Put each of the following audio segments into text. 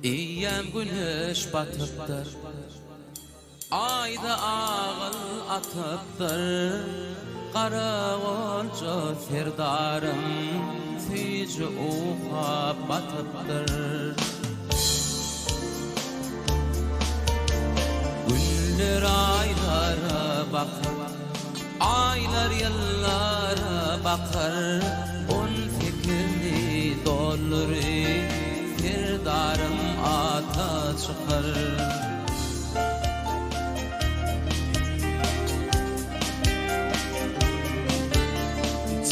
İyem güneş batıptır, ayda ağıl atıptır. Qara golca serdarım, tüycü uha batıptır. Günler aylara bakar, aylar yıllara bakar. On fikirli dolluri, serdarım ata çıkar.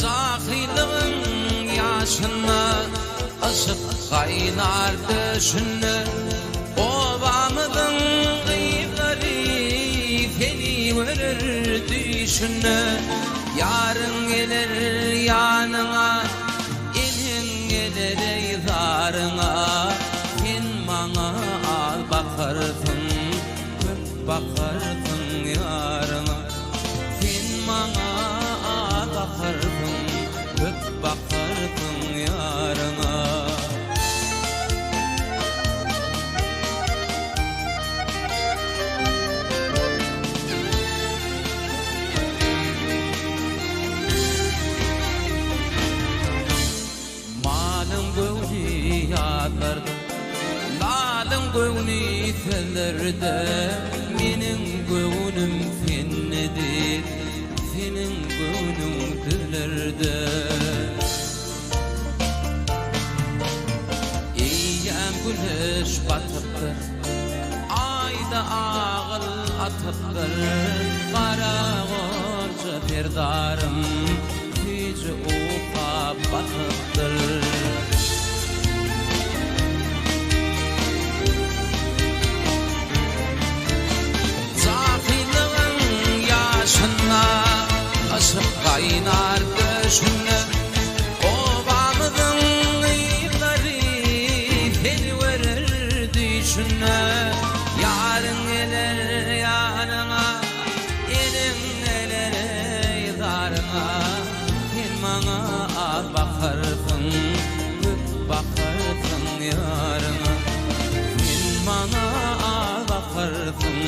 Cahilin yaşına ışık kaynar düşünü. Obamıdın gıyıkları feni verir düşünü. Yarın gelir yanına, elin gelir eydarına. Sen bana al bakarsın, köp bakarsın yarına. Sen bana al bakarsın, köp bakarsın yarına. Lalın göğünü sellerde, menin göğünüm sennedir, senin göğünün dillerde. Eyyem güneş batıptır, ayda ağıl atıptır. Qara golca serdarım, tüycü uha batıptır. Aşık kaynar düşünü. Obamıdın gıyıkları feni verir düşünü. Yarın gelir yanına, elin gelir eydarına. Sen bana al bakarsın, köp bakarsın yarına. Sen bana al bakarsın,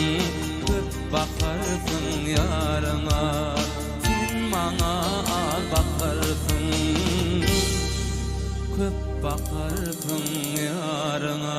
köp bakarsın yarına. Bana al bakarsın, köp bakarsın yarına.